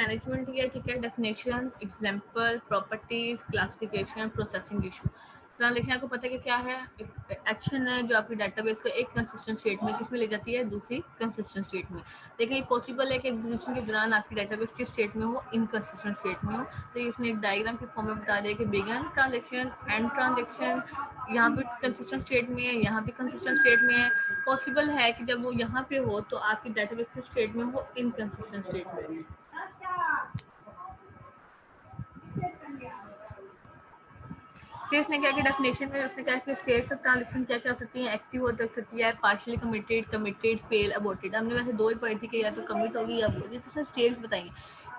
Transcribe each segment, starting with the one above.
Management ही है, ठीक है। Definition, example, properties, classification, processing issue. Transaction आपको पता है कि क्या है, एक्शन है जो आपकी डेटाबेस को एक कंसिस्टेंट स्टेट में किसमें ले जाती है, दूसरी कंसिस्टेंट स्टेट में। लेकिन ये पॉसिबल है कि एग्जीक्यूशन के दौरान आपकी डेटाबेस किस स्टेट में हो, इनकंसिस्टेंट स्टेट में हो। तो इसने एक डायग्राम के फॉर्म में बता दिया कि बिगन ट्रांजेक्शन, एंड ट्रांजेक्शन, यहाँ पे कंसिस्टेंट स्टेट में है, यहाँ भी कंसिस्टेंट स्टेट में है। पॉसिबल है कि जब वो यहाँ पे हो तो आपकी डेटाबेस किस स्टेट में हो, इनकंसिस्टेंट स्टेट में। फिर इसने क्या किया डेफिनेशन में, उसने क्या किया स्टेट्स ऑफ ट्रांजेक्शन क्या क्या हो सकती है, एक्टिव हो सकती है, partially committed, committed, fail, aborted. हमने वैसे दो ही पढ़ी थी कि या तो कमिट होगी या अबॉर्ट। तो उसने स्टेट्स बताएंगे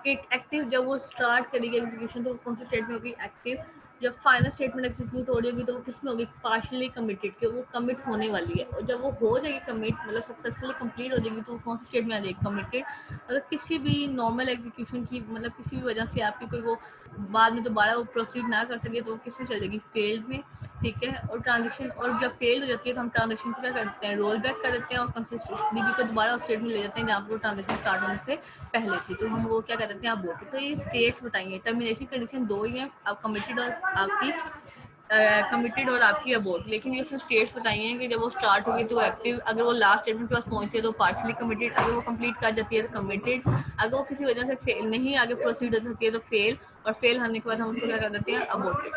कि एक्टिव जब वो स्टार्ट करेगी एग्जीक्यूशन तो कौन सी स्टेट में होगी, एक्टिव। जब फाइनल स्टेटमेंट एग्जीक्यूट हो रही होगी तो वो किस में होगी, पार्शियली कमिटेड, कि वो कमिट होने वाली है। और जब वो हो जाएगी कमिट, मतलब सक्सेसफुली कंप्लीट हो जाएगी, तो वो कौन सी स्टेट में आ जाएगी, कमिटेड। अगर किसी भी नॉर्मल एग्जीक्यूशन की मतलब किसी भी वजह से आपकी कोई वो बाद में दोबारा वो प्रोसीड ना कर सके तो वो किस में चल जाएगी, फेल्ड में, ठीक है। और ट्रांजेक्शन, और जब फेल हो जाती है तो हम ट्रांजेक्शन को क्या करते हैं, रोल बैक कर देते हैं और कंसिस्टेंट डीबी को दोबारा उस स्टेट में ले जाते हैं जहाँ पर वो ट्रांजेक्शन स्टार्ट होने से पहले थी। तो हम वो क्या कर देते हैं, आप बोलते। तो ये स्टेट्स बताइए, टर्मिनेशन कंडीशन दो ही है, आप कमिटेड और आपकी कमिटेड और आपकी अबोर्ट। लेकिन ये स्टेट्स बताइए कि जब वो स्टार्ट होगी तो एक्टिव, अगर वो लास्ट स्टेटमेंट के पास पहुंचती है तो पार्शली कमिटेड, अगर वो कंप्लीट कर जाती है तो कमिटेड, अगर वो किसी वजह से फेल नहीं आगे प्रोसीड हो सकती है तो फेल, और फेल होने के बाद हम उसको क्या कर देते हैं, अबोर्टेड।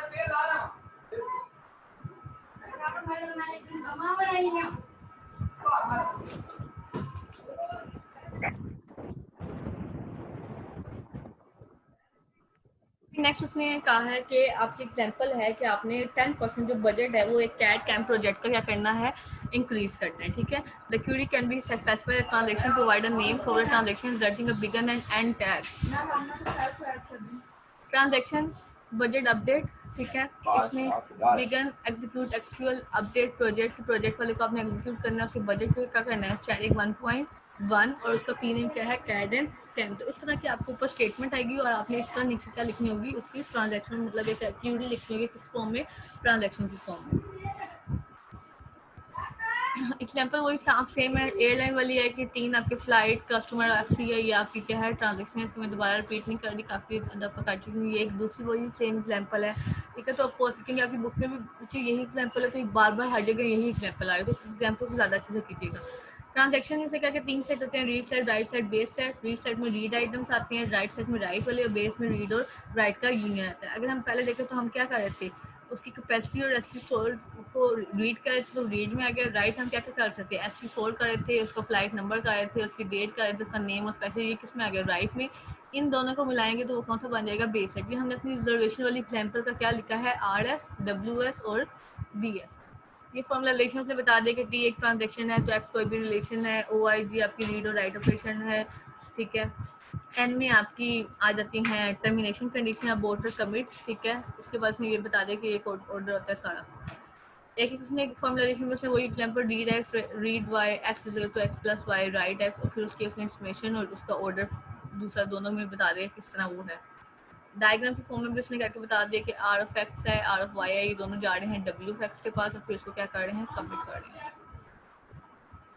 नेक्स्ट उसने कहा है कि आपकी एग्जांपल है कि आपने 10% जो बजट है वो एक कैट कैम्प प्रोजेक्ट का क्या करना है, इंक्रीज करना है, ठीक है। The query can be specify transaction, provide a name for the transaction resulting a begin and end tag. Transaction budget update, ठीक है। इसमें begin execute actual update project, project वाले को आपने एग्जीक्यूट करना है, उसके बजट को क्या करना है, स्टैटिक 1.1, और उसका पी नेम क्या है, कैडेन 10। तो इस तरह की आपको ऊपर स्टेटमेंट आएगी और आपने इस तरह नीचे क्या लिखनी होगी, उसकी ट्रांजैक्शन मतलब एक क्यूरी लिखनी होगी किस फॉर्म में, ट्रांजैक्शन की फॉर्म में। एग्जाम्पल वही सेम है, एयरलाइन वाली है कि 3 आपके फ्लाइट कस्टमर एफसी है, ये आपकी क्या है, ट्रांजेक्शन है। इसको मैं दोबारा रिपीट नहीं कर रही, काफ़ी दफ़ा कर चुकी हूँ। ये एक दूसरी वही सेम एग्जाम्पल है, ठीक है। तो आपको सेकेंड आपकी बुक में भी यही एग्जाम्पल है, तो बार बार हर जगह यही एग्जाम्पल आ रहा है, तो एग्जाम्पल को ज़्यादा अच्छे से कीजिएगा। ट्रांजैक्शन में से क्या क्या 3 सेट होते हैं, read set, right set, base set. Read set में रीड आइटम्स आती हैं, राइट सेट में राइट वाले, और बेस में रीड और राइट का यूनियन आता है। अगर हम पहले देखें तो हम क्या कर रहे थे, उसकी कैपेसिटी और एस को रीड कर रहे थे तो रीड में आ गया। राइट हम क्या क्या कर सकते हैं, एस फोल्ड कर रहे थे, उसका फ्लाइट नंबर कर रहे थे, उसकी डेट कर रहे थे, उसका नेम और स्पेशल, ये किस में आ गया, राइट में। इन दोनों को मिलाएंगे तो वो कौन सा बन जाएगा, बेस सेट। ये हमने अपनी रिजर्वेशन वाली एग्जाम्पल का क्या लिखा है, आर एस, डब्ल्यू एस और बी एस। ये फॉर्मूला रिलेशन से बता दें कि टी एक ट्रांजेक्शन है तो एक्स कोई भी रिलेशन है, ओ आई जी आपकी रीड और राइट ऑपरेशन है, ठीक है। एन में आपकी आ जाती हैं टर्मिनेशन कंडीशन, अबॉर्ट और कमिट, ठीक है। उसके बाद में ये बता दें कि एक ऑर्डर होता है सारा। एक एक उसने एक फॉर्मुलेशन में से वही example, read X, read Y, X is to X plus Y, write X, और फिर उसकी उसने इंफॉर्मेशन और उसका ऑर्डर दूसरा दोनों में बता दें किस तरह वो है। डायग्राम की फॉर्म में भी उसने करके बता दिया कि आर ऑफ एक्स है, आर ऑफ वाई है, ये दोनों जा रहे हैं डब्ल्यू ऑफ एक्स के पास और फिर उसको क्या कर रहे हैं, कमिट कर रहे हैं।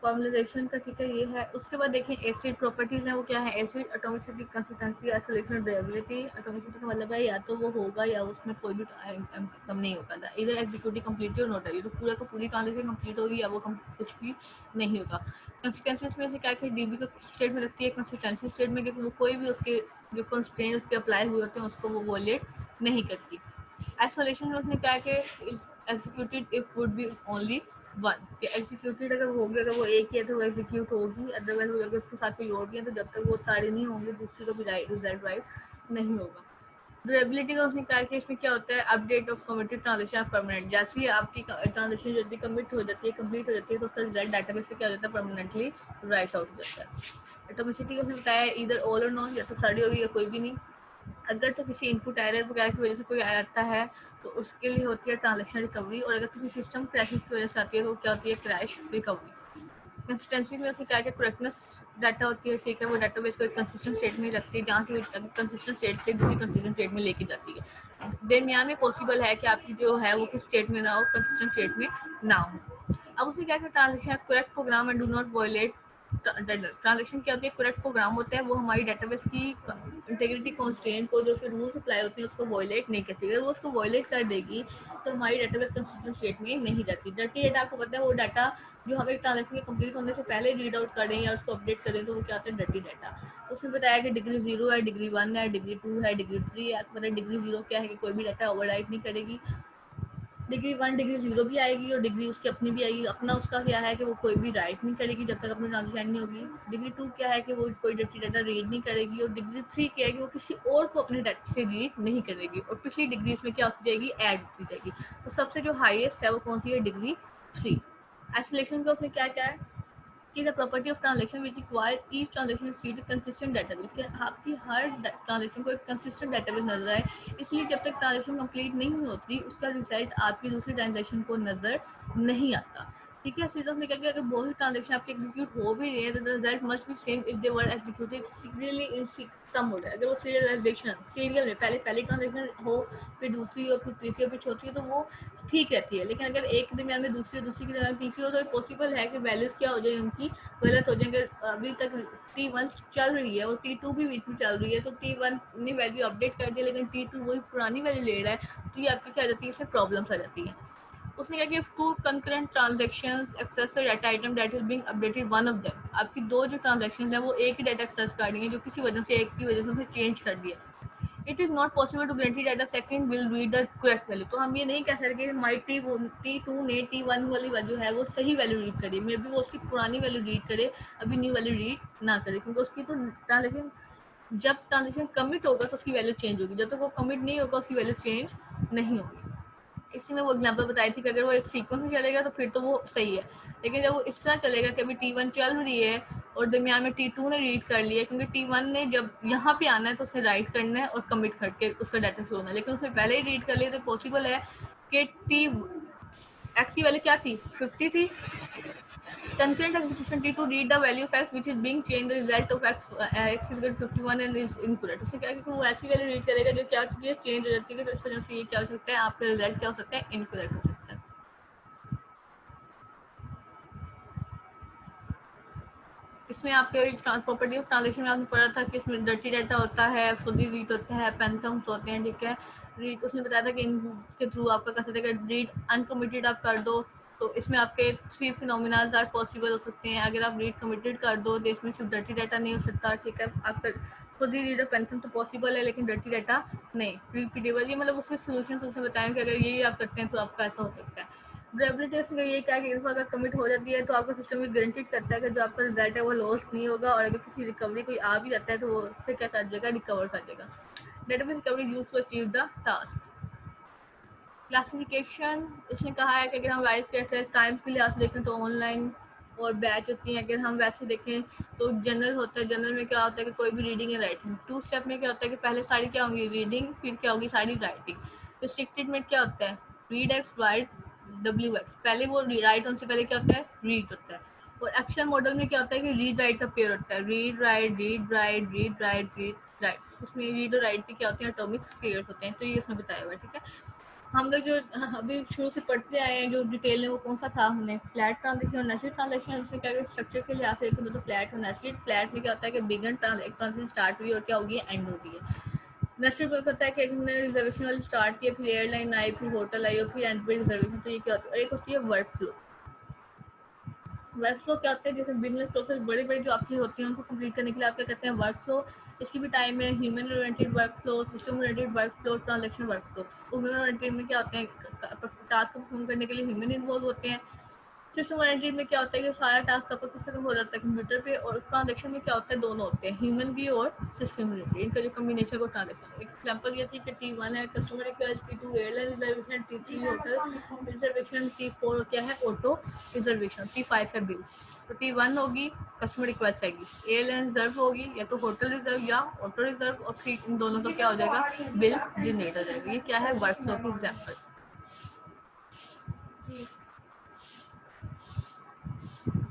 फॉर्मुलेशन का ठीक है ये है। उसके बाद देखें एसिड प्रॉपर्टीज है, वो क्या है, acid atomicity, consistency, isolation, durability. Atomicity का मतलब है या तो वो होगा या उसमें कोई भी कम नहीं होगा था, इधर एग्जीक्यूटिव कंप्लीट और नोटरी, तो पूरा का पूरी ट्रांजेक्शन कंप्लीट होगी या वो कुछ भी नहीं होगा। कंसिस्टेंसी में से क्या क्या डीबी को स्टेट में रखती है, कंसिस्टेंसी स्टेट में, क्योंकि वो कोई भी उसके जो कंस्ट्रेंट उस पर अप्लाई हुए होते हैं उसको वो वॉलेट नहीं करती। आइसोलेशन में उसने क्या कि executed if would be only one, कि एग्जीक्यूटेड अगर होगी, अगर वो एक ही है तो वो एग्जीक्यूट होगी, अदरवाइज अगर उसके साथ कोई और भी है तो जब तक वो सारे नहीं होंगे दूसरे को भी रिजल्ट राइट नहीं होगा। ड्यूरेबिलिटी का उसने कहा कि इसमें क्या होता है, update of committed transaction permanent, जैसे ही आपकी ट्रांजेक्शन जल्दी कमिट हो जाती है, कंप्लीट हो जाती है, तो उसका रिजल्ट डाटाबेस पे क्या हो जाता है, परमानेंटली राइट आउट हो जाता है। एटोमिसिटी का उसने बताया इधर ऑल और नॉन, या तो सारी होगी या कोई भी नहीं। अगर तो किसी इनपुट एरर वगैरह की वजह से कोई आता है तो उसके लिए होती है ट्रांजेक्शन रिकवरी, और अगर किसी सिस्टम क्रैशेस की वजह से आती है तो क्या होती है, क्रैश रिकवरी। कंसिस्टेंसी में उसने क्या करेक्टनेस डाटा होती है, ठीक है। वो डाटाबेस को एक कंसिस्टेंट स्टेट में रखती है, जहाँ से कंसिस्टेंट स्टेट से दूसरी कंसिस्टेंट स्टेट में लेके जाती है। दरमियान में पॉसिबल है कि आपकी जो है वो किस स्टेट में ना हो, कंसिस्टेंट स्टेट में ना हो। अब उसने क्या किया, transaction correct program and do not violate transaction क्या होती है, करेक्ट प्रोग्राम होता है, वो हमारी डेटाबेस की इंटीग्रिटी कॉन्स्ट्रेंट को जो उसके रूल्स अप्लाई होते हैं उसको वॉयलेट नहीं करती। अगर वो उसको वॉयलेट कर देगी तो हमारी डेटाबेस कंसिस्टेंट स्टेट में नहीं रहती। डर्टी डेटा आपको पता है, वो डाटा जो हमें ट्रांजेक्शन के कंप्लीट होने से पहले रीड आउट करें या उसको अपडेट करें तो वो क्या होता है, डर्टी डाटा। उसने बताया कि डिग्री 0 है, डिग्री 1 है, डिग्री 2 है, डिग्री 3 है। आपको पता है डिग्री 0 क्या है कि कोई भी डाटा ओवरराइट नहीं करेगी। डिग्री 1 डिग्री 0 भी आएगी और डिग्री उसकी अपनी भी आएगी। अपना उसका क्या है कि वो कोई भी राइट नहीं करेगी जब तक अपनी ट्रांजेक्शन नहीं होगी। डिग्री 2 क्या है कि वो कोई डर्टी डाटा रीड नहीं करेगी। और डिग्री 3 क्या है कि वो किसी और को अपने डाटा से रीड नहीं करेगी। और पिछली डिग्री में क्या होती जाएगी, ऐड होती जाएगी। तो सबसे जो हाईएस्ट है वो कौन सी है, डिग्री 3। आइसोलेशन का उसने क्या क्या है कि the property of transaction which require each transaction seed consistent database, कि आपकी हर ट्रांजेक्शन को एक कंसिस्टेंट डेटाबेस नजर आए। इसलिए जब तक ट्रांजेक्शन कंप्लीट नहीं होती उसका रिजल्ट आपकी दूसरी ट्रांजेक्शन को नजर नहीं आता। ठीक है, सीधा उसने क्या किया, अगर बहुत सी ट्रांजेक्शन आपके एग्जीक्यूट हो भी रही है तो the result must be same if they were executed serially in some order. अगर वो सीरियलाइजेशन सीरियल में पहले पहली ट्रांजेक्शन हो, फिर दूसरी और फिर तीसरी और फिर चौथी हो तो वो ठीक रहती है। लेकिन अगर एक के दरमियान में दूसरी दूसरी के दरमियान तीसरी हो तो पॉसिबल है कि वैल्यूज क्या हो जाए, उनकी गलत हो जाएंगे। अभी तक T1 चल रही है और T2 भी बीच में चल रही है, तो T1 ने वैल्यू अपडेट कर दी लेकिन T2 वही पुरानी वैल्यू ले रहा है, तो ये आपकी क्या आ जाती है, इसमें प्रॉब्लम्स आ जाती है। उसने कहा कि two concurrent transactions access data item that is being updated one of them, आपकी दो जो ट्रांजेक्शन है वो एक ही डाटा एक्सेस कर रही है जो किसी वजह से एक की वजह से उसे चेंज कर दिया। It is not possible to guarantee that the second will read the correct value. तो हम ये नहीं कह सकते कि हमारी T2 ने T1 वाली वैल्यू है वो सही वैल्यू रीड करे, मे बी वो उसकी पुरानी वैल्यू रीड करे, अभी न्यू वैल्यू रीड ना करे, क्योंकि उसकी तो ट्रांजेक्शन जब ट्रांजेक्शन कमिट होगा तो उसकी वैल्यू चेंज होगी, जब तक वो कमिट नहीं होगा उसकी वैल्यू चेंज नहीं होगी। इसी में वो एग्जांपल बताई थी कि अगर वो एक सीक्वेंस में चलेगा तो फिर तो वो सही है, लेकिन जब वो इस तरह चलेगा कि अभी T1 चल रही है और दरमियान में T2 ने रीड कर लिया, क्योंकि T1 ने जब यहाँ पे आना है तो उसे राइट करना है और कमिट करके उसका डाटा शो होना है, लेकिन उसने पहले ही रीड कर लिया तो पॉसिबल है कि टी एक्स की वैल्यू क्या थी, 50 थी। Concurrent execution T to read the value of x which is being changed, the result of x x is equal to 51 and is incorrect। उससे क्या है कि वो ऐसी वैल्यू रीड करेगा जो क्या चीज़ है, चेंज हो जाती है, तो इस वजह से ये क्या हो सकता है, आपका रिजल्ट क्या हो सकता है, इनकरेक्ट हो सकता है। इसमें आपके प्रॉपर्टी ऑफ ट्रांजेक्शन में आपने पढ़ा था कि इसमें डर्टी डाटा होता है, फुली रीड होता है, पेंथम्स होते हैं। ठीक है, रीड उसने बताया था कि इनके थ्रू आपका कर सकते हैं, रीड अनकमिटेड आप कर दो तो इसमें आपके 3 फिनोमिनाज आर पॉसिबल हो सकते हैं। अगर आप रीड कमिटेड कर दो तो इसमें सिर्फ डर्टी डाटा नहीं हो सकता। ठीक है, आपका खुद ही रीड पेंथम तो पॉसिबल है लेकिन डर्टी डाटा नहीं। रिपीटेबल, ये मतलब उसके सोल्यूशन उसने बताया कि अगर ये आप करते हैं तो आपका ऐसा हो सकता है। ड्यूरेबिलिटी में ये क्या है कि इन्फो अगर कमिट हो जाती है तो आपका सिस्टम ये गारंटीड करता है कि जो आपका रिजल्ट है वो लॉस नहीं होगा, और अगर किसी रिकवरी कोई आ भी जाता है तो वो उससे क्या कर देगा, रिकवर कर देगा। Database recovery use to achieve the task. Classification उसने कहा है कि अगर हम वाइज के टाइम के लिहाज से देखें तो ऑनलाइन और बैच होती हैं। अगर हम वैसे देखें तो जनरल होता है, जनरल में क्या होता है कि कोई भी reading and writing. Two step में क्या होता है कि पहले सारी क्या होंगी, रीडिंग, फिर क्या होगी, सारी राइटिंग। रिस्ट्रिक्टेड में क्या होता है, read x right W x, पहले वो राइट होने से पहले क्या होता है, रीड होता है। और एक्शन मॉडल में क्या होता है कि रीड राइट का पेयर होता है, read write read write read write read write. उसमें रीड और राइट भी क्या होते हैं, एटॉमिक्स पेयर होते हैं, तो ये उसमें बताया हुआ है। ठीक है, हम लोग जो अभी शुरू से पढ़ते आए हैं जो डिटेल में, वो कौन सा था, हमने फ्लैट ट्रांजेक्शन और नेस्टेड ट्रांजेक्शन। उसमें क्या स्ट्रक्चर के लिहाज से तो फ्लैट और नेस्टेड। फ्लैट में क्या होता है कि बिगन ट्रांजेक्शन स्टार्ट हुई और क्या होगी, एंड होती है। नेस्टेड में होता है कि हमने रिजर्वेशन वाली स्टार्ट किया, फिर एयरलाइन आई, फिर होटल आई और फिर एंड पे रिजर्वेशन। तो ये क्या होती है, और एक होती है वर्क फ्लो। वर्क फ्लो क्या होता है, जैसे बिजनेस प्रोसेस बड़े बड़े जो आपकी होती हैं उनको कंप्लीट करने के लिए आप क्या करते हैं, वर्क फ्लो। इसकी भी टाइम है, human oriented work flow, system oriented work flow, transaction work flow. Human oriented में क्या होते हैं, टास्क को परफॉर्म करने के लिए ह्यूमन इन्वॉल्व होते हैं। सिस्टम ओरिएंटेड में क्या होता है कि सारा टास्क आपका किस तरह हो जाता है, कंप्यूटर पे। और ट्रांजेक्शन में क्या होता है, दोनों होते हैं, ह्यूमन भी और सिस्टम ओरिएंटेड, इनका जो कॉम्बिनेशन को ट्रांजेक्शन। एग्जांपल ये थी कि T1 है customer request, T2 airline reservation, T3 hotel reservation, T4 क्या है, ऑटो रिजर्वेशन, T5 है बिल। तो T1 होगी कस्टमर रिक्वेस्ट आएगी, एयरलाइन रिजर्व होगी या तो होटल रिजर्व या ऑटो रिजर्व, और फिर इन दोनों का क्या हो जाएगा, बिल जनरेट हो जाएगा। ये क्या है, वर्क फ्लो की एग्जाम्पल।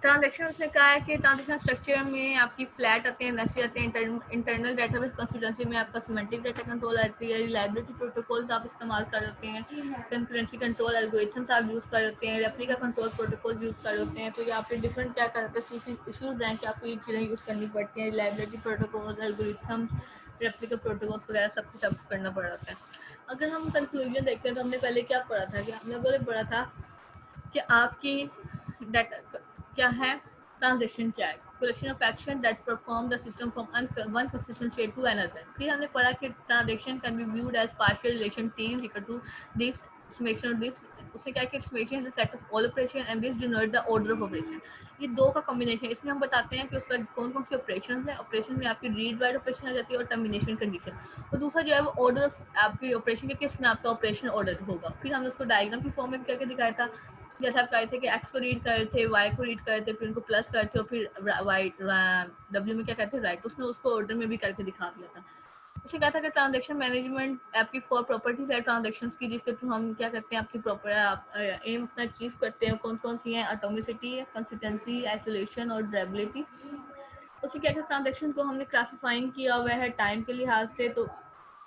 ट्रांजेक्शन उसने कहा है कि ट्रांजेक्शन स्ट्रक्चर में आपकी फ्लैट आते हैं, नेस्टेड आते हैं, इंटरनल डेटाबेस कंसिस्टेंसी में आपका सिमेंटिक डेटा कंट्रोल आती है, रिलायबिलिटी प्रोटोकॉल्स आप इस्तेमाल कर होते हैं, कंकरेंसी कंट्रोल एल्गोरिथम्स आप यूज़ कर होते हैं, रेप्लिका कंट्रोल प्रोटोकॉल यूज़ कर होते हैं। तो ये आपके डिफरेंट क्या कर होते हैं, इशूज़ हैं कि आपको ये चीज़ें यूज़ करनी पड़ती हैं, reliability protocols, algorithms, replica protocols वगैरह सब कुछ आपको करना पड़ रहा है। अगर हम कंक्लूजन देखते हैं तो हमने पहले क्या पढ़ा था कि हमने अगर पढ़ा था कि आपकी डाटा क्या है, ट्रांजेक्शन क्या है, collection of action that perform the system from one consistent state to another। फिर हमने पढ़ा कि transaction can be viewed as partial relation t is equal to this summation of this, उसने क्या कि summation is a set of all operation and this denote the order of operation। ये दो का कॉम्बिनेशन, इसमें हम बताते हैं कि उसका कौन कौन से ऑपरेशन है। ऑपरेशन में आपकी रीड राइट ऑपरेशन आ जाती है और टर्मिनेशन कंडीशन, और दूसरा जो है वो ऑर्डर आपकी ऑपरेशन के किस में आपका ऑपरेशन ऑर्डर होगा। फिर हमने उसको डायग्राम की फॉर्म में करके दिखाया था, जैसे आप कहे थे कि एक्स को रीड कर रहे थे, वाई को रीड कर रहे थे, फिर उनको प्लस करते और फिर वाई डब्ल्यू में क्या कहते हैं राइट, उसने उसको ऑर्डर में भी करके दिखा दिया था। उसे कहा था कि ट्रांजैक्शन मैनेजमेंट आपकी 4 प्रॉपर्टीज है ट्रांजैक्शंस की, जिसके थ्रू हम क्या करते हैं आपकी प्रॉपर एम अपना अचीव करते हैं। कौन कौन सी हैं, एटॉमिसिटी है, कंसिस्टेंसी, आइसोलेशन और ड्यूरेबिलिटी। उसे क्या ट्रांजैक्शन को हमने क्लासिफाइंग किया हुआ है टाइम के लिहाज से। तो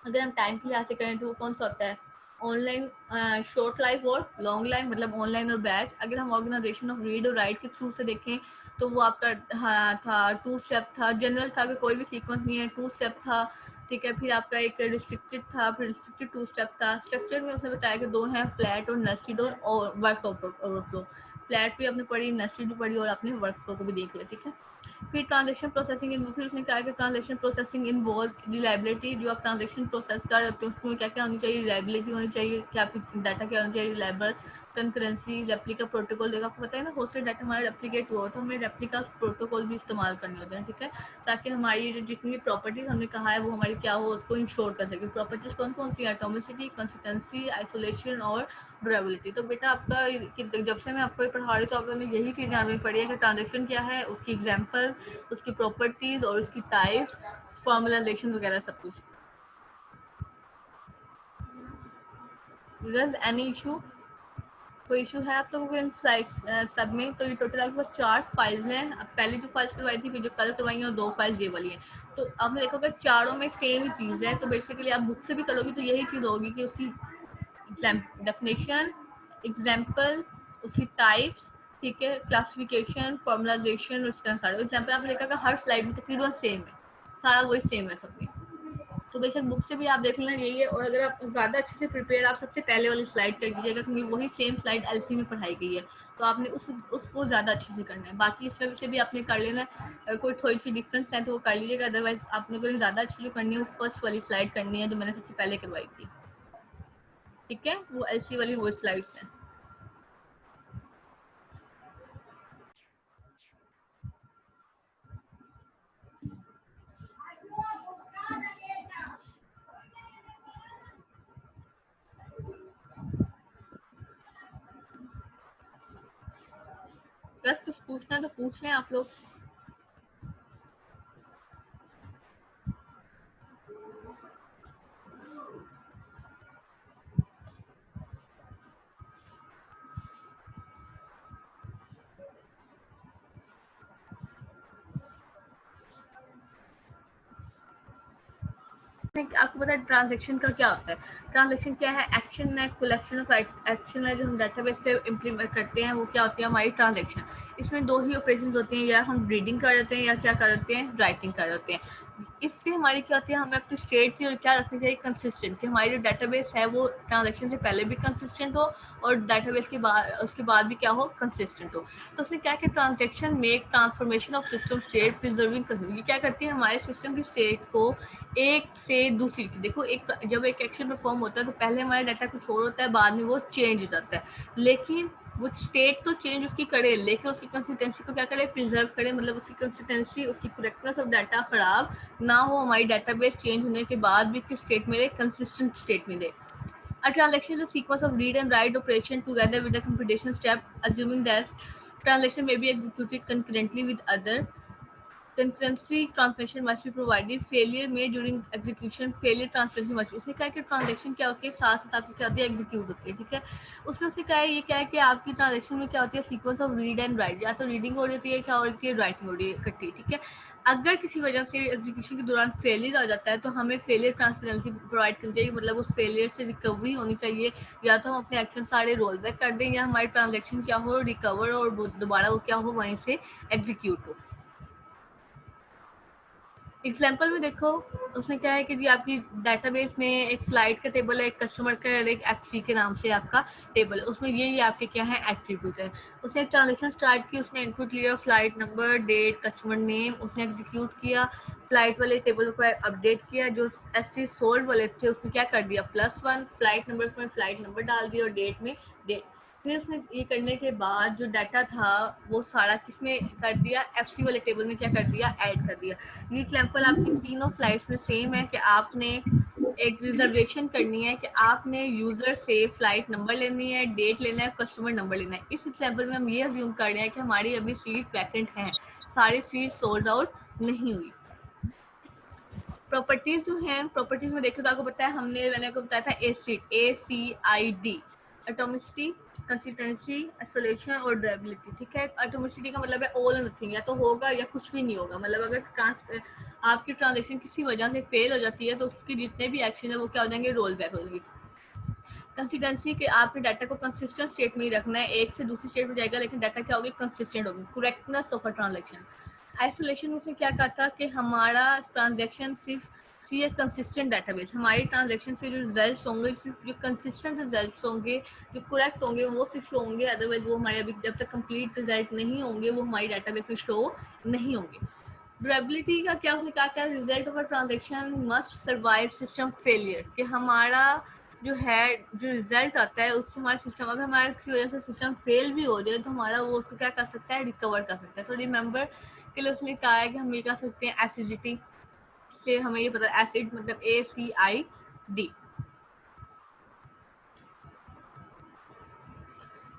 अगर हम टाइम के लिहाज से करें तो वो कौन सा होता है, ऑनलाइन शॉर्ट लाइफ और लॉन्ग लाइफ, मतलब ऑनलाइन और बैच। अगर हम ऑर्गेनाइजेशन ऑफ रीड और राइट के थ्रू से देखें तो वो आपका था 2 स्टेप था, जनरल था कि कोई भी सीक्वेंस नहीं है, 2 स्टेप था, ठीक है। फिर आपका एक रिस्ट्रिक्टेड था, फिर रिस्ट्रिक्टेड 2 स्टेप था। स्ट्रक्चर में उसने बताया कि 2 हैं, फ्लैट और नेस्टेड और वर्क ओवरफ्लो। फ्लैट भी आपने पढ़ी, नेस्टेड भी पढ़ी और आपने वर्क फ्लो को भी देख लिया, ठीक है। फिर ट्रांजेक्शन प्रोसेसिंग इन, फिर उसने कहा कि ट्रांजेक्शन प्रोसेसिंग इन्वॉल्व रिलायबिलिटी। जो आप ट्रांजेक्शन प्रोसेस कर रहे हो उसमें क्या क्या होनी चाहिए, रिलायबिलिटी होनी चाहिए कि आपकी डाटा क्या होना चाहिए, रिलायबल, कंकरेंसी, रेप्लिका प्रोटोकॉल। देखो आपको पता है ना, होस्टेड डाटा हमारा रेप्लिकेट हुआ तो हमें रेप्लिका प्रोटोकॉल भी इस्तेमाल करने होते हैं, ठीक है, ताकि हमारी जो जितनी भी प्रॉपर्टीज हमने कहा है वो हमारी क्या हो, उसको इंश्योर कर सके। प्रॉपर्टीज कौन कौन सी है, एटॉमिसिटी, कंसिस्टेंसी, आइसोलेशन और ड्यूरेबिलिटी। तो बेटा आपका जब से मैं आपको पढ़ा रही तो आपने यही चीज़ ध्यान में पढ़ी है कि ट्रांजेक्शन क्या है, उसकी एग्जाम्पल, उसकी प्रॉपर्टीज और उसकी टाइप्स, फॉर्मुलाइजेशन वगैरह सब कुछ। एनी इशू, कोई इशू है आप लोगों को इन स्लाइड्स सब में? तो ये टोटल आपके पास 4 फाइल्स हैं। अब पहले जो फाइल्स करवाई थी, फिर जो कल करवाई है, और 2 फाइल्स ये वाली हैं। तो आपने देखोगे चारों में सेम ही चीज़ है। तो बेसिकली आप बुक से भी करोगे तो यही चीज़ होगी कि उसकी डेफिनेशन, एग्जाम्पल, उसकी टाइप्स, ठीक है, क्लासिफिकेशन, फॉर्मुलाइजेशन, उसका सारा एग्जाम्पल आपने देखा हर स्लाइड में तकरीबन सेम है, सारा वही सेम है सब में। तो बेशक बुक से भी आप देख लेना यही है। और अगर आप ज़्यादा अच्छे से प्रिपेयर, आप सबसे पहले वाली स्लाइड कर दीजिएगा, क्योंकि वही सेम स्लाइड एलसी में पढ़ाई गई है। तो आपने उसको ज़्यादा अच्छे से करना है। बाकी इसमें से भी आपने कर लेना है, कोई थोड़ी सी डिफरेंस है तो वो कर लीजिएगा। अदरवाइज आपने कोई ज़्यादा अच्छी जो करनी है वो फर्स्ट वाली स्लाइड करनी है जो मैंने सबसे पहले करवाई थी, ठीक है, वो एलसी वाली वो स्लाइड्स हैं। बस कुछ पूछना है तो पूछ लें आप लोग। आपको पता है ट्रांजेक्शन का क्या होता है? ट्रांजेक्शन क्या है, एक्शन है, कलेक्शन ऑफ एक्शन है जो हम डाटाबेस पे इम्प्लीमेंट करते हैं, वो क्या होती है हमारी ट्रांजेक्शन। इसमें 2 ही ऑपरेशन होते हैं, या हम रीडिंग कर रहे हैं या क्या कर रहे हैं, राइटिंग कर रहे हैं। इससे हमारी क्या होती है, हमें अपनी स्टेट की क्या रखनी चाहिए, कंसिस्टेंट, कि हमारी जो डाटाबेस है वो ट्रांजेक्शन से पहले भी कंसिस्टेंट हो और डाटाबेस के बाद उसके बाद भी क्या हो, कंसिस्टेंट हो। तो उसने क्या किया, transaction make transformation of system state preserving, क्या करती है हमारे सिस्टम की स्टेट को एक से दूसरी की। देखो एक जब एक एक्शन परफॉर्म होता है तो पहले हमारा डाटा कुछ और होता है, बाद में वो चेंज हो जाता है। लेकिन वो स्टेट तो चेंज उसकी करे, लेकिन उसकी कंसिस्टेंसी को क्या करे, प्रिजर्व करे, मतलब उसकी कंसिस्टेंसी, उसकी करेक्टनेस ऑफ डाटा खराब ना हो, हमारी डाटाबेस चेंज होने के बाद भी किस स्टेट में रहे, कंसिस्टेंट स्टेट में रहे। A transaction is a sequence of read and write operation together with a computation step, assuming that transaction may be executed concurrently with other. Concurrency transmission must be provided, failure में during execution failure transmission must. उसने कहा है कि transaction क्या होती है, साथ साथ आपकी क्या होती है, एग्जीक्यूट होती है, ठीक है। उसमें उसने कहा है ये क्या है कि आपकी ट्रांजेक्शन में क्या होती है, sequence of read and right, या तो रीडिंग हो रही है, क्या हो रही है, राइटिंग हो रही है इकट्ठी, ठीक है। अगर किसी वजह से एग्जीक्यूशन के दौरान फेलियर आ जाता है तो हमें फेलियर ट्रांसपेरेंसी प्रोवाइड करनी चाहिए, मतलब उस फेलियर से रिकवरी होनी चाहिए, या तो हम अपने एक्शन सारे रोल बैक कर दें, या हमारी ट्रांजेक्शन क्या हो, रिकवर और दोबारा वो क्या हो, वहीं से एग्जीक्यूट हो। एग्जाम्पल में देखो, उसमें क्या है कि जी आपकी डाटाबेस में एक फ्लाइट का टेबल है, एक कस्टमर का, एक एफसी के नाम से आपका टेबल है, उसमें ये आपके क्या है, एट्रीब्यूट है। उसने ट्रांजेक्शन स्टार्ट की, उसने इनपुट लिया flight number, date, customer name, उसने एग्जीक्यूट किया, फ्लाइट वाले टेबल को अपडेट किया, जो एसटी सोल्ड वाले थे उसमें क्या कर दिया, +1, फ्लाइट नंबर में फ्लाइट नंबर डाल दिया और डेट में डेट। फिर उसने ये करने के बाद जो डाटा था वो सारा किसमें कर दिया, एफसी वाले टेबल में क्या कर दिया, ऐड कर दिया। ये एग्जाम्पल आपकी तीनों स्लाइड्स में सेम है कि आपने एक रिजर्वेशन करनी है, कि आपने यूजर से फ्लाइट नंबर लेनी है, डेट लेना है, कस्टमर नंबर लेना है। इस एग्जाम्पल में हम ये अज्यूम कर रहे हैं कि हमारी अभी सीट वैकेंट हैं, सारी सीट सोल्ड आउट नहीं हुई। प्रॉपर्टीज जो हैं, प्रॉपर्टीज में देखो तो आपको पता है, मैंने आपको बताया था ACID, एटॉमिसिटी, कंसिस्टेंसी, आइसोलेशन और ड्यूरेबिलिटी, ठीक है। एटॉमिसिटी का मतलब है ऑल और नथिंग, या तो होगा या कुछ भी नहीं होगा, मतलब अगर आपकी ट्रांजेक्शन किसी वजह से फेल हो जाती है तो उसके जितने भी एक्शन है वो क्या हो जाएंगे, रोल बैक हो जाएंगे। कंसिस्टेंसी के आपने डाटा को कंसिस्टेंट स्टेट में ही रखना है, एक से दूसरी स्टेट में जाएगा लेकिन डाटा क्या होगी, कंसिस्टेंट होगी, correctness of a transaction. Isolation उसने क्या कहा था कि हमारा ट्रांजेक्शन सिर्फ सी एक कंसिस्टेंट डाटाबेस, हमारी ट्रांजेक्शन से जो रिजल्ट होंगे सिर्फ जो कंसिस्टेंट रिजल्ट होंगे, जो करेक्ट होंगे वो सिर्फ शो होंगे, अदरवाइज वो हमारे अभी जब तक कंप्लीट रिजल्ट नहीं होंगे वो हमारी डाटाबेस में शो नहीं होंगे। ड्यूरेबिलिटी का क्या उसने कहा, result of a transaction must survive system failure, कि हमारा जो है जो रिजल्ट आता है उससे हमारा सिस्टम, अगर हमारे किसी वजह से सिस्टम फेल भी हो जाए तो हमारा वो उसको क्या कर सकता है, रिकवर कर सकता है। तो रिमेंबर के लिए उसने कहा है कि हम ये कर सकते हैं एसिडिटी से, हमें ये पता है एसिड मतलब ACID।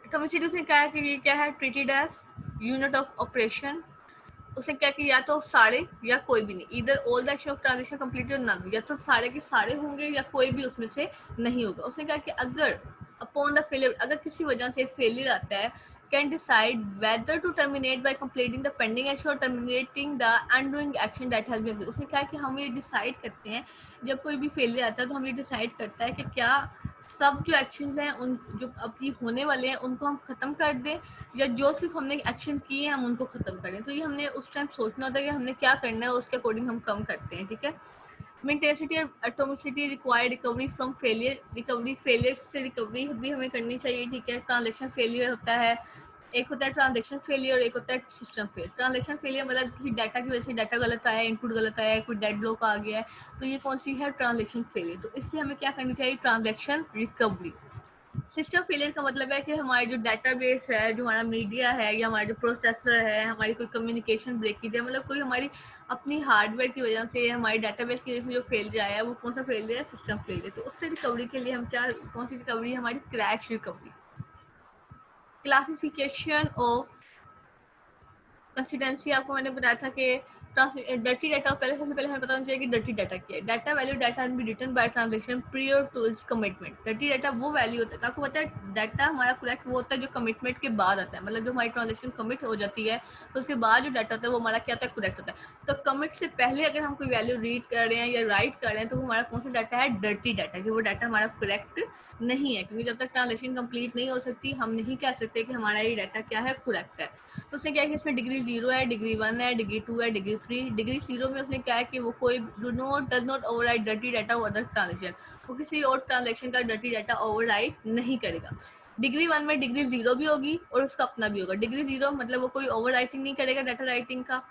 एटॉमिसिटी उसने कहा है कि ये क्या है, treated as unit of operation. उसने क्या कि या तो सारे या कोई भी नहीं, इधर all the action of transaction completed none, या तो सारे के सारे होंगे या कोई भी उसमें से नहीं होगा। उसने कहा कि अगर अपॉन द फेलियर, अगर किसी वजह से फेलियर आता है, can decide whether to terminate by completing the pending action और terminating the undoing action that has been. उसने कहा कि हम ये डिसाइड करते हैं, जब कोई भी फेलियर आता है तो हम ये डिसाइड करता है कि क्या सब जो एक्शंस हैं उन जो अभी होने वाले हैं उनको हम खत्म कर दें, या जो सिर्फ हमने एक्शन किए हैं हम उनको खत्म करें। तो ये हमने उस टाइम सोचना होता है कि हमने क्या करना है और उसके अकॉर्डिंग हम कम करते हैं, ठीक है। मेंटेसिटी और atomicity require recovery from failure, recovery failure से रिकवरी भी हमें करनी चाहिए, ठीक है। ट्रांजेक्शन फेलियर होता है, एक होता है ट्रांजेक्शन फेलियर और एक होता है सिस्टम फेल। ट्रांजेक्शन फेलियर मतलब किसी डाटा की वजह से डाटा गलत आया, इनपुट गलत आया, कोई डेड ब्लॉक आ गया है, तो ये कौन सी है, ट्रांजेक्शन फेलियर। तो इससे हमें क्या करनी चाहिए, ट्रांजेक्शन रिकवरी। सिस्टम फेलियर का मतलब है कि हमारी जो डाटाबेस है, जो हमारा मीडिया है, या हमारा जो प्रोसेसर है, हमारी कोई कम्युनिकेशन ब्रेकेज है, मतलब कोई हमारी अपनी हार्डवेयर की वजह से, हमारी डाटाबेस की वजह से जो फेलियर आया है वो कौन सा फेलियर है, सिस्टम फेलियर। तो उससे रिकवरी के लिए हम क्या, कौन सी रिकवरी, हमारी crash recovery. Classification of consistency आपको मैंने बताया था कि डर्टी डाटा, पहले सबसे पहले हमें पता होना चाहिए कि डर्टी डाटा क्या है। Data value data be written by transaction prior to its commitment. Dirty data वो वैल्यू होता है, आपको पता है डाटा हमारा करेक्ट वो होता है जो कमिटमेंट के बाद आता है, मतलब जो हमारी ट्रांजेक्शन कमिट हो जाती है तो उसके बाद जो डाटा होता है वो हमारा क्या होता है, करेक्ट होता है। तो कमिट से पहले अगर हम कोई वैल्यू रीड कर रहे हैं या राइट कर रहे हैं तो वो हमारा कौन सा डाटा है, डर्टी डाटा, कि वो डाटा हमारा करेक्ट नहीं है, क्योंकि जब तक ट्रांजेक्शन कंप्लीट नहीं हो सकती हम नहीं कह सकते कि हमारा ये डाटा क्या है, करेक्ट है। तो उसने क्या है कि इसमें डिग्री 0 है, डिग्री 1 है, डिग्री 2 है, डिग्री 3। डिग्री 0 में उसने क्या है कि वो कोई does not overwrite dirty data of other transaction, वो किसी और ट्रांजेक्शन का डर्टी डाटा ओवरराइट नहीं करेगा। डिग्री 1 में डिग्री 0 भी होगी और उसका अपना भी होगा। डिग्री 0 मतलब वो कोई ओवर राइटिंग नहीं करेगा डाटा राइटिंग का।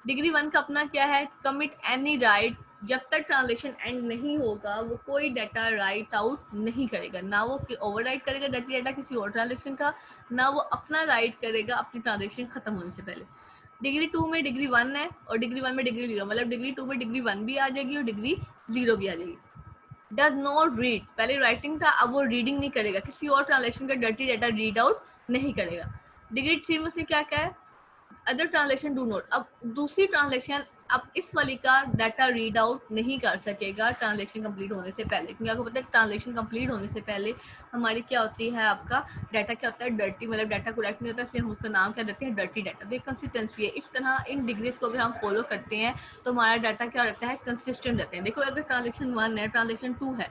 डिग्री 1 का अपना क्या है, कमिट एनी राइट, जब तक ट्रांजेक्शन एंड नहीं होगा वो कोई डाटा राइट आउट नहीं करेगा, ना वो ओवर राइट करेगा डाटा डाटा किसी और ट्रांजेक्शन का, ना वो अपना राइट करेगा अपनी ट्रांजेक्शन खत्म होने से पहले। डिग्री 2 में डिग्री 1 है और डिग्री 1 में डिग्री 0, मतलब डिग्री 2 में डिग्री 1 भी आ जाएगी और डिग्री 0 भी आ जाएगी। डज नॉट रीड, पहले राइटिंग था अब वो रीडिंग नहीं करेगा, किसी और ट्रांजेक्शन का डर्टी डाटा रीड आउट नहीं करेगा। डिग्री 3 में उसने क्या कहा है, अदर ट्रांसलेशन डू नोट, अब दूसरी ट्रांसलेशन अब इस वाली का डाटा रीड आउट नहीं कर सकेगा ट्रांसलेशन कंप्लीट होने से पहले, क्योंकि आपको पता है ट्रांसलेशन कंप्लीट होने से पहले हमारी क्या होती है, आपका डाटा क्या होता है, डर्टी, मतलब डाटा करेक्ट नहीं होता, इसलिए हम उसका नाम क्या देते हैं, डर्टी डाटा। तो एक कंसिस्टेंसी है, इस तरह इन डिग्रीज को अगर हम फॉलो करते हैं तो हमारा डाटा क्या रहता है, कंसिस्टेंट रहते हैं। देखो अगर ट्रांजेक्शन 1 है, ट्रांजेक्शन 2 है,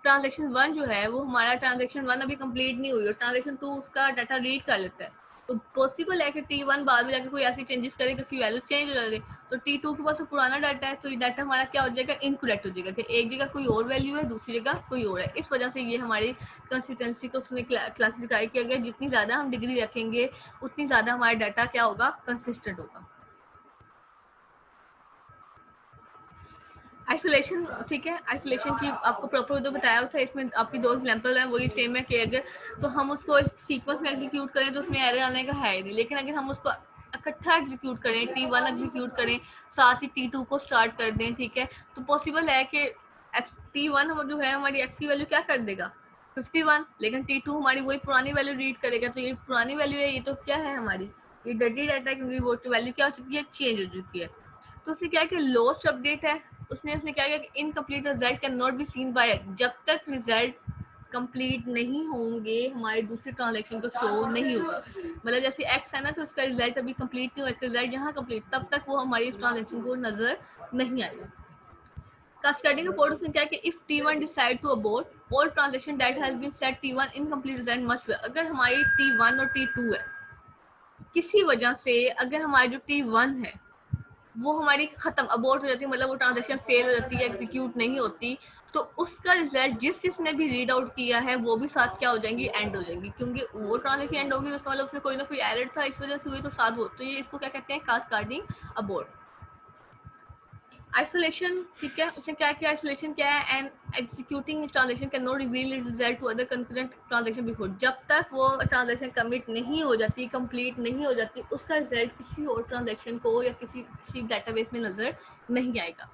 ट्रांजेक्शन 1 जो है वो हमारा ट्रांजेक्शन 1 अभी कंप्लीट नहीं हुई और ट्रांजेक्शन 2 उसका डाटा रीड कर लेता है, तो पॉसिबल है कि T1 बाद में जाकर कोई ऐसी चेंजेस करे कि उसकी वैल्यू चेंज हो जाए, तो T2 के पास तो पुराना डाटा है, तो ये डाटा हमारा क्या हो जाएगा, इनकरेक्ट हो जाएगा कि एक जगह कोई और वैल्यू है, दूसरी जगह कोई और है। इस वजह से ये हमारी कंसिस्टेंसी को उसने क्लासिफाई किया गया, जितनी ज़्यादा हम डिग्री रखेंगे उतनी ज़्यादा हमारा डाटा क्या होगा, कंसिस्टेंट होगा। आइसोलेशन, ठीक है, आइसोलेशन की आपको प्रॉपर जो बताया था, इसमें आपकी दो एग्जांपल है, वही सेम है कि अगर तो हम उसको सीक्वेंस में एग्जीक्यूट करें तो उसमें एरर आने का है ही नहीं, लेकिन अगर हम उसको इकट्ठा एग्जीक्यूट करें, T1 एग्जीक्यूट करें, साथ ही T2 को स्टार्ट कर दें, ठीक है, तो पॉसिबल है कि T1 जो है हमारी एक्स की वैल्यू क्या कर देगा, 51, लेकिन T2 हमारी वही पुरानी वैल्यू रीड करेगा, तो ये पुरानी वैल्यू है, ये तो क्या है हमारी, ये डर्टी डाटा है, क्योंकि वो वैल्यू क्या हो चुकी है, चेंज हो चुकी है। तो उसने क्या है कि लॉस्ट अपडेट है, उसने क्या किया कि incomplete result can not be seen by, जब तक रिजल्ट कंप्लीट नहीं होंगे हमारे दूसरे ट्रांजैक्शन को शो नहीं होगा, मतलब जैसे एक्स है ना, तो उसका रिजल्ट अभी कंप्लीट नहीं हुआ, रिजल्ट जहाँ कंप्लीट, तब तक वो हमारी इस ट्रांजैक्शन को नजर नहीं आएगा। Cascading report उसने क्या कि if T1 decide to abort all transaction that has been set T1 incomplete result must be, अगर हमारी T1 और T2 है, किसी वजह से अगर हमारी जो T1 है वो हमारी खत्म अबोर्ट हो जाती है, मतलब वो ट्रांजेक्शन फेल हो जाती है, एग्जीक्यूट नहीं होती, तो उसका रिजल्ट जिसने भी रीड आउट किया है वो भी साथ क्या हो जाएंगी, एंड हो जाएंगी, क्योंकि वो ट्रांजेक्शन एंड होगी, उसका मतलब उसमें कोई ना कोई एरर था, इस वजह से हुई, तो साथ वो, तो ये इसको क्या कहते हैं, कास्केडिंग अबोर्ट। आइसोलेशन, ठीक है, उसने क्या किया, आइसोलेशन क्या है, and executing transaction can not reveal it result to other concurrent transaction before, जब तक वो ट्रांजेक्शन कमिट नहीं हो जाती, कंप्लीट नहीं हो जाती, उसका रिजल्ट किसी और ट्रांजेक्शन को या किसी डेटाबेस में नजर नहीं आएगा।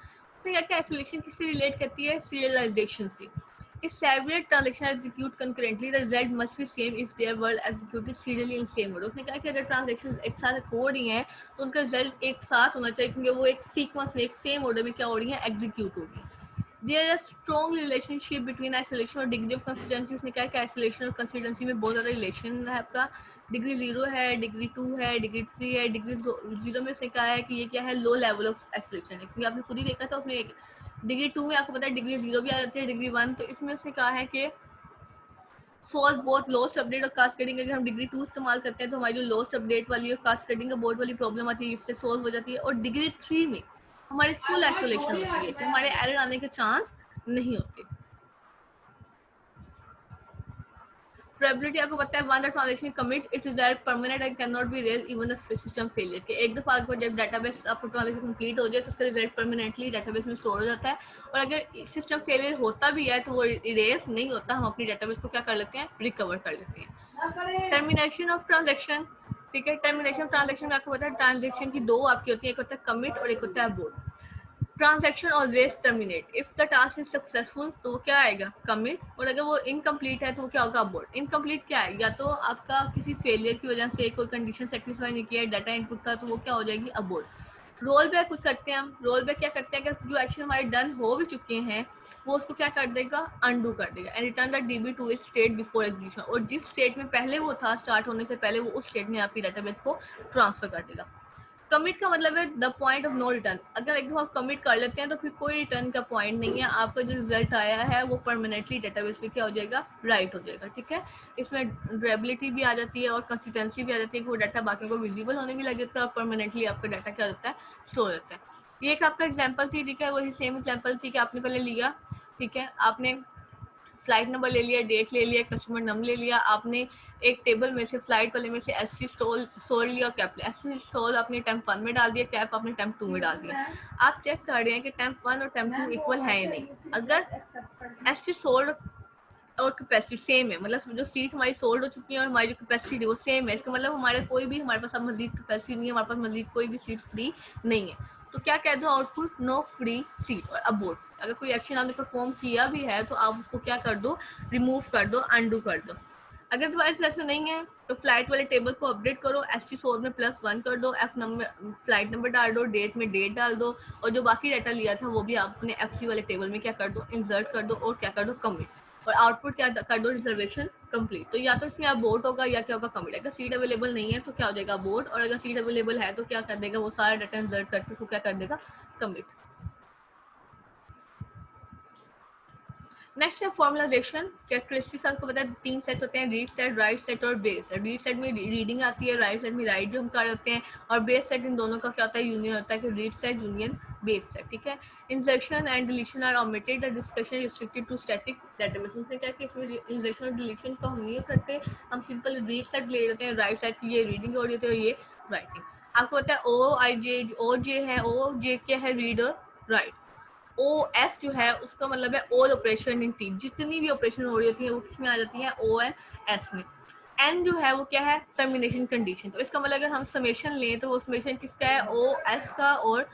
तो क्या क्या आइसोलेशन किससे रिलेट करती है, सीरियलाइजेशन से। If several transactions execute concurrently, the result must be same if they were executed serially in same order. उसने कहा कि अगर ट्रांजेक्शन एक साथ हो रही हैं तो उनका रिजल्ट एक साथ होना चाहिए, क्योंकि वो एक सीक्वेंस में एक सेम ऑर्डर में क्या हो रही है, एग्जीक्यूट हो रही है। There is a strong relationship between isolation और डिग्री ऑफ कंसिस्टेंसी। उसने कहा कि आइसोलेशन और कंसिस्टेंसी में बहुत ज़्यादा रिलेशन है आपका, डिग्री 0 है, डिग्री 2 है, डिग्री 3 है, डिग्री 0 में उसने कहा है कि ये क्या है, लो लेवल ऑफ आइसोलेशन है, क्योंकि आपने खुद ही देखा था उसमें एक डिग्री 2 में आपको पता है डिग्री 0 भी आ जाती है, डिग्री 1, तो इसमें उसने कहा है कि सोल्व बोथ लॉस्ट अपडेट और कास्केडिंग। अगर हम डिग्री 2 इस्तेमाल करते हैं तो हमारी जो लॉस्ट अपडेट वाली और कास्केडिंग का बोर्ड वाली प्रॉब्लम आती है, इससे सोल्व हो जाती है, और डिग्री 3 में हमारी फुल आइसोलेशन होती है, तो हमारे एरर आने के चांस नहीं होते। प्रोबेबिलिटी आपको पता है, one the transaction commit it result permanent and can not be raise even the system failure, के एक दफा आपको जब डाटाबेस आपको ट्रांजेक्शन कंप्लीट हो जाए तो उसका रिजल्ट परमानेंटली डाटाबेस में स्टोर हो जाता है, और अगर सिस्टम फेलियर होता भी है तो वो इरेज नहीं होता, हम अपनी डाटाबेस को क्या कर लेते हैं, रिकवर कर लेते हैं। टर्मिनेशन ऑफ ट्रांजेक्शन, ठीक है, टर्मिनेशन ऑफ ट्रांजेक्शन में आपको पता है ट्रांजेक्शन की दो आपकी होती है, एक होता है कमिट और एक होता है abort. Transaction always terminate, if the task is successful तो वो क्या आएगा, कमिट, और अगर वो इनकम्प्लीट है तो वो क्या होगा, अबोर्ट। इनकम्प्लीट क्या है, या तो आपका किसी फेलियर की वजह से कोई कंडीशन सेटिस्फाई नहीं किया, डाटा इनपुट था, तो वो क्या हो जाएगी, अबोर्ट। रोल बैक कुछ करते हैं हम, रोल बैक क्या करते हैं, अगर जो एक्शन हमारे डन हो भी चुके हैं वो उसको क्या कर देगा, अनडू कर देगा, and return the DB two it's state before execution, और जिस स्टेट में पहले वो था स्टार्ट होने से पहले वो उस स्टेट में आपकी डाटाबेस को ट्रांसफर कर देगा। कमिट का मतलब है the point of no return, अगर एक दफा आप कमिट कर लेते हैं तो फिर कोई रिटर्न का पॉइंट नहीं है, आपका जो रिजल्ट आया है वो परमानेंटली डेटाबेस पे क्या हो जाएगा, राइट हो जाएगा, ठीक है। इसमें ड्यूरेबिलिटी भी आ जाती है और कंसिस्टेंसी भी आ जाती है कि वो डाटा बाकी को विजिबल होने भी लग जाता है और परमानेंटली आपका डाटा क्या होता है, स्टोर होता है। ये एक आपका एग्जाम्पल थी, ठीक है, वही सेम एग्जाम्पल थी कि आपने पहले लिया, ठीक है, आपने फ्लाइट नंबर ले लिया, डेट ले लिया, कस्टमर नंबर ले लिया, आपने एक टेबल में से फ्लाइट वाले में से एससी सोल लिया, कैप लिया, एससी सोल आपने टेम्प 1 में डाल दिया, कैप आपने टेम्प 2 में डाल दिया। आप चेक कर रहे हैं कि टेम्प 1 और टेम्प 2 इक्वल है या नहीं, अगर एससी सोल और कैपेसिटी सेम है, मतलब जो सीट हमारी सोल्ड हो चुकी है और हमारी जो कैपेसिटी है वो सेम है, इसका मतलब हमारे कोई भी हमारे पास अब मजीद कैपेसिटी नहीं है, हमारे पास मजीद कोई भी सीट फ्री नहीं है, तो क्या कह दो आउटपुट, नो फ्री सीट और अबोर्ट। अगर कोई एक्शन आपने परफॉर्म किया भी है तो आप उसको क्या कर दो, रिमूव कर दो, अनडू कर दो। अगर तुम्हारे पास ऐसा नहीं है तो फ्लाइट वाले टेबल को अपडेट करो, एसटी सोर में +1 कर दो, एफ नंबर फ्लाइट नंबर डाल दो, डेट में डेट डाल दो, और जो बाकी डाटा लिया था वो भी आप अपने एफसी वाले टेबल में क्या कर दो, इंसर्ट कर दो, और क्या कर दो, कमिट, और आउटपुट क्या कर दो, रिजर्वेशन कंप्लीट। तो या तो इसमें आप बोर्ड होगा या क्या होगा, कमिट। अगर सीट अवेलेबल नहीं है तो क्या हो जाएगा, बोर्ड, और अगर सीट अवेलेबल है तो क्या कर देगा, वो सारा डाटा इंसर्ट करके उसको क्या कर देगा, कमिट। नेक्स्ट है फॉर्मुलाइजेशन। कैरेक्टरिस्टिक्स आपको पता है 3 सेट होते हैं, रीड सेट, राइट सेट और बेस सेट। रीड सेट में रीडिंग आती है, राइट सेट में राइट जो हम कर रहे हैं, और बेस सेट इन दोनों का क्या होता है, यूनियन होता है कि read set union base set. ठीक है। Insertion and deletion are omitted, discussion restricted to static database. उसने क्या कि इसमें इंसर्शन और डिलीशन को हम नहीं करते, हम सिंपल रीड सेट ले लेते हैं, राइट सेट की ये रीडिंग हो रही होती है, ये राइटिंग। आपको पता है ओ जे है, ओ जे क्या है, रीड और राइट। ओ एस जो है उसका मतलब है ऑल ऑपरेशन इन टी, जितनी भी ऑपरेशन हो रही होती है वो किसमें आ जाती है, ओ एन एस में। एन जो है वो क्या है, टर्मिनेशन कंडीशन। तो इसका मतलब अगर हम समेशन लें तो वो समेशन किसका है, ओ एस का और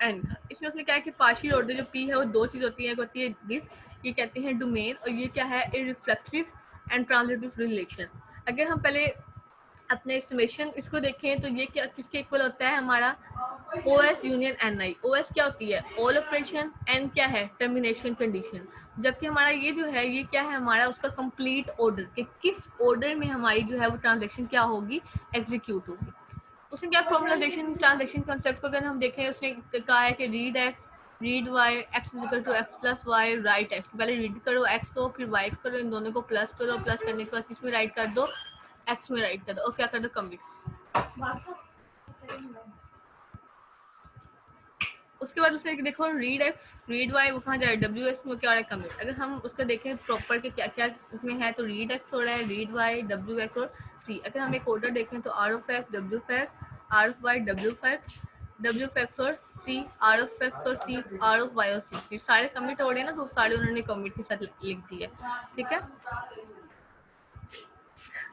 एन का। इसमें उसने क्या है कि पार्शियल ऑर्डर जो पी है वो दो चीज होती है, एक होती है दिस, ये कहते हैं डोमेन, और ये क्या है, इररिफ्लेक्सिव एंड ट्रांजिटिव रिलेशन। अगर हम पहले अपने समेशन इसको देखें तो ये क्या किसके इक्वल होता है हमारा, ओ एस यूनियन एन आई। ओ एस क्या होती है, ऑल ऑपरेशन, एन क्या है, टर्मिनेशन कंडीशन। जबकि हमारा ये जो है ये क्या है, हमारा उसका कंप्लीट ऑर्डर, कि किस ऑर्डर में हमारी जो है वो ट्रांजेक्शन क्या होगी, एग्जीक्यूट होगी। उसने क्या फॉर्मुलाइजेशन ट्रांजेक्शन कंसेप्ट को अगर हम देखें, उसने कहा है कि read X, read Y, X equal to X plus Y, write X. पहले रीड करो एक्स को, फिर वाई करो, इन दोनों को प्लस करो, प्लस करने के बाद किसमें राइट कर दो, एक्स में राइट कर दो, और क्या कर दो, कमिट। उसके बाद उसने देखो रीड एक्स, रीड वाई, वो कहाँ जा रहा है, डब्ल्यू एक्स में क्या हो रहा है, कमिट। अगर हम उसको देखें प्रॉपर के क्या क्या उसमें है, तो रीड एक्स हो रहा है, रीड वाई, डब्ल्यू एक्स और सी। अगर हम एक ऑर्डर देखें तो R of X, W X, R of Y, W X, W X और सी, आर ऑफ एक्स और सी, आर ऑफ वाई और सी। सारे कमिट हो रहे हैं ना, तो सारे उन्होंने कमिट के साथ लिख दिए। ठीक है।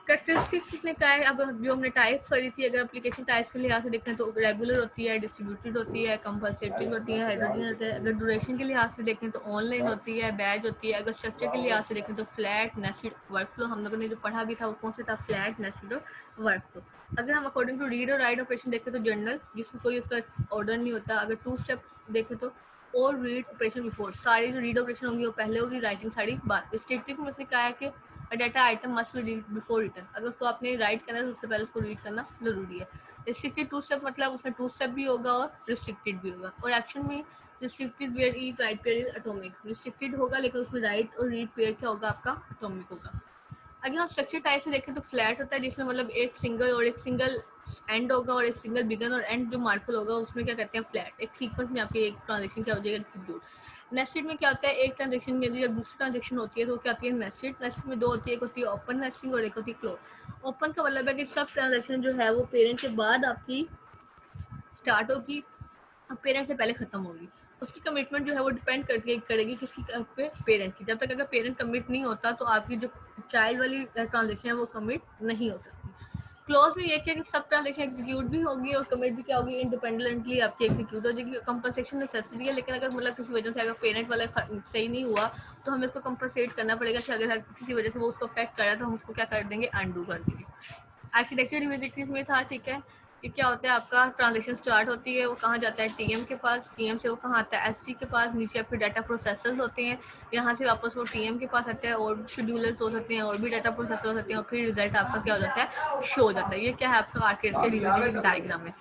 कैरेक्टरिस्टिक्स किसने कहा है, अब जो हमने टाइप करी थी, अगर एप्लीकेशन टाइप के लिहाज से देखें तो रेगुलर होती है, डिस्ट्रीब्यूटेड होती है, कंपलसेटरी होती है, हेटेरोजेनस होता है। अगर ड्यूरेशन के लिहाज से देखें तो ऑनलाइन होती है, बैच होती है। अगर स्ट्रक्चर के लिहाज से देखें तो फ्लैट, नेस्टेड, वर्कफ्लो। हम लोगों ने जो पढ़ा भी था वो कौन सा था, फ्लैट, नेस्टेड और वर्कफ्लो। अगर हम अकॉर्डिंग टू रीड और राइट ऑपरेशन देखें तो जनरल, जिसमें कोई उसका ऑर्डर नहीं होता। अगर टू स्टेप देखें तो और रीड ऑपरेशन बिफोर, सारी जो रीड ऑपरेशन होंगी वो पहले होगी, राइटिंग सारी बाद। रिस्ट्रिक्टिव में उसने कहा है कि data item must be read before return. अगर उसको आपने राइट करना है तो उससे पहले उसको रीड करना जरूरी है। रिस्ट्रिक्टेड टू स्टेप मतलब उसमें टू स्टेप भी होगा और रिस्ट्रिक्टेड भी होगा। और एक्शन में restricted where each write pair is atomic, restricted होगा लेकिन उसमें राइट और रीड पेयर क्या होगा आपका, एटॉमिक होगा। अगर हम स्ट्रक्चर टाइप से देखें तो फ्लैट होता है, जिसमें मतलब एक सिंगल और एक सिंगल एंड होगा और एक सिंगल बिगन और एंड जो मार्कर होगा उसमें क्या कहते हैं, फ्लैट। एक सीक्वेंस में आपकी एक ट्रांजेक्शन क्या हो जाएगा, एग्जीक्यूट। नेस्टेड में क्या होता है, एक ट्रांजेक्शन में जब दूसरी ट्रांजेक्शन होती है तो क्या आती है, नेस्टेड। नेस्टेड में दो होती है, एक होती है ओपन नेस्टिंग और एक होती है क्लोज। ओपन का मतलब है कि सब ट्रांजेक्शन जो है वो पेरेंट के बाद आपकी स्टार्ट होगी, पेरेंट से पहले खत्म होगी। उसकी कमिटमेंट जो है वो डिपेंड करके करेगी किसी पे, पेरेंट की। जब तक अगर पेरेंट कमिट नहीं होता तो आपकी जो चाइल्ड वाली ट्रांजेक्शन है वो कमिट नहीं हो सकती। क्लोज में ये क्या कि सब ट्रांजेक्शन एग्जीक्यूट भी होगी और कमिट भी क्या होगी, इंडिपेंडेंटली आपकी एग्जीक्यूट हो जाएगी। कंपनसेशन नेसेसरी है, लेकिन अगर मतलब किसी वजह से अगर पेरेंट वाला सही नहीं हुआ तो हमें उसको कंपनसेट करना पड़ेगा कि अगर किसी वजह से वो उसको अफेक्ट कर रहा है तो हम उसको क्या कर देंगे, अनडू कर देंगे। आर्किटेक्चर डिविजिटीज में था। ठीक है। ये क्या होता है, आपका ट्रांजेक्शन स्टार्ट होती है, वो कहाँ जाता है, टीएम के पास, टीएम से वो कहाँ आता है, एससी के पास, नीचे आपके डाटा प्रोसेसर्स होते हैं, यहाँ से वापस वो टीएम के पास आता है, और शेड्यूलर्स हो सकते हैं और भी डाटा प्रोसेसर हो सकते हैं, और फिर रिजल्ट आपका क्या हो जाता है, शो हो जाता है। ये क्या है आपका आर्किटेक्चर डिविजिटी डायग्राम है।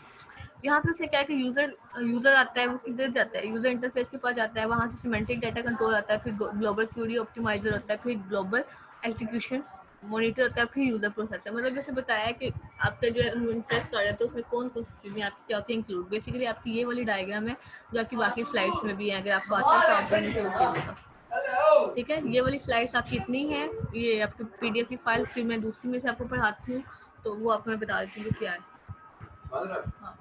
यहाँ पे उसने क्या है कि यूजर यूजर आता है, वो किधर जाता है, यूजर इंटरफेस के पास जाता है, वहाँ से सिमेंटिक डाटा कंट्रोल आता है, फिर ग्लोबल क्यूरी ऑप्टिमाइजर होता है, फिर ग्लोबल एग्जीक्यूशन मॉनिटर होता है, फिर यूजर प्रोसेसर। मतलब जैसे बताया है कि आपका जो इंटरेस्ट कर रहे हैं तो उसमें कौन कौन सी चीज़ें आपकी क्या होती है इंक्लूड। बेसिकली आपकी ये वाली डायग्राम है जो आपकी बाकी स्लाइड्स में भी है, अगर आपको आता है तो आप मुझे ओके। ठीक है। ये वाली स्लाइड्स आपकी इतनी है, ये आपकी पीडीएफ की फाइल, फिर मैं दूसरी में से आपको पढ़ाती हूँ तो वो आपको मैं बता देती हूँ क्या है। हाँ।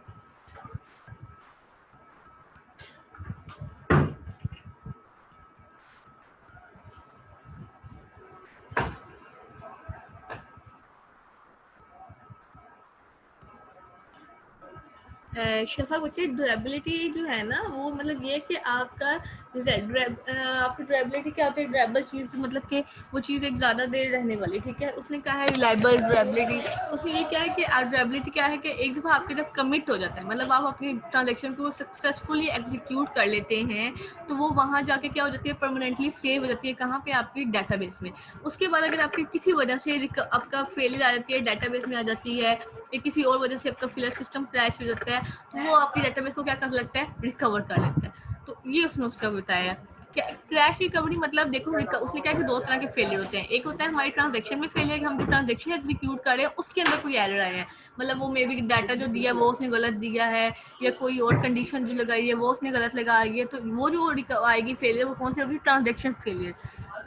शफा बच्चे ड्यूरेबिलिटी जो है ना वो मतलब ये है कि आपका जैसे आपकी ड्यूरेबिलिटी क्या होती है, ड्यूरेबल चीज़ मतलब कि वो चीज़ एक ज़्यादा देर रहने वाली, ठीक है। उसने कहा है रिलायबल ड्यूरेबिलिटी, उसमें ये क्या है कि ड्यूरेबिलिटी क्या है कि एक दफ़ा आपके जब कमिट हो जाता है, मतलब आप अपनी ट्रांजेक्शन को सक्सेसफुली एग्जीक्यूट कर लेते हैं, तो वो वहाँ जाके क्या हो जाती है, परमानेंटली सेव हो जाती है। कहाँ पे? आपकी डाटाबेस में। उसके बाद अगर आपकी किसी वजह से आपका फेलियर आ जाती है, डाटाबेस में आ जाती है, या किसी और वजह से आपका फिलर सिस्टम क्रैश हो जाता है, तो वो आपकी डेटाबेस को क्या कर लगता है, रिकवर कर लेता है। तो ये उसने उसका बताया। क्रैश रिकवरी मतलब देखो, उसने क्या कि दो तरह के फेलियर होते हैं। एक होता है हमारी ट्रांजेक्शन में फेलियर, हम जो ट्रांजेक्शन एग्जीक्यूट कर रहे हैं उसके अंदर कोई एरर आया है, मतलब वो मे बी डाटा जो दिया वो उसने गलत दिया है, या कोई और कंडीशन जो लगाई है वो उसने गलत लगाई है, तो वो जो आएगी फेलियर वो कौन सी होगी, ट्रांजेक्शन फेलियर।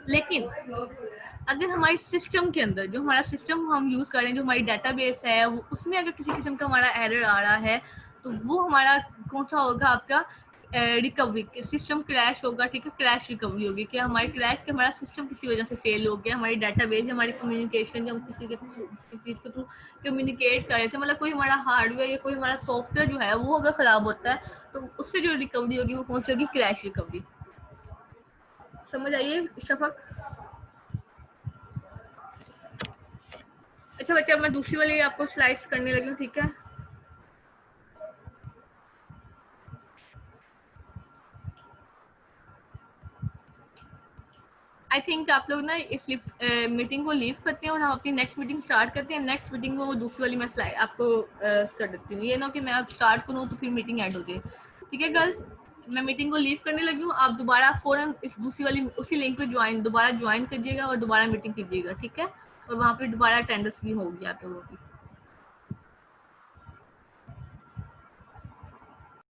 लेकिन अगर हमारे सिस्टम के अंदर जो हमारा सिस्टम हम यूज कर रहे हैं, जो हमारी डेटाबेस है, वो उसमें अगर किसी किस्म का हमारा एरर आ रहा है, तो वो हमारा कौन सा होगा, आपका रिकवरी। सिस्टम क्रैश होगा, ठीक है, क्रैश रिकवरी होगी। क्या हमारी क्रैश के हमारा सिस्टम किसी वजह से फेल हो गया, हमारी डेटाबेस, हमारी कम्युनिकेशन, जब हम किसी के थ्रू किसी चीज़ के थ्रू कम्युनिकेट कर रहे थे, मतलब कोई हमारा हार्डवेयर या कोई हमारा सॉफ्टवेयर जो है वो अगर खराब होता है, तो उससे जो रिकवरी होगी वो कौन सी होगी, क्रैश रिकवरी। समझ आइए शफक? अच्छा बच्चा, मैं दूसरी वाली आपको स्लाइड्स करने लगी हूँ, ठीक है। आई थिंक आप लोग ना इस मीटिंग को लीव करते हैं और हम अपनी नेक्स्ट मीटिंग स्टार्ट करते हैं। नेक्स्ट मीटिंग में वो दूसरी वाली मैं स्लाइड आपको कर देती हूँ। ये ना कि मैं अब स्टार्ट करूँ तो फिर मीटिंग एंड हो जाए, ठीक है गर्ल्स। मैं मीटिंग को लीव करने लगी हूँ, आप दोबारा फौरन इस दूसरी वाली उसी लिंक पे दोबारा ज्वाइन कीजिएगा और दोबारा मीटिंग कीजिएगा, ठीक है। और वहाँ पे दोबारा अटेंडेंस भी होगी आप लोगों की।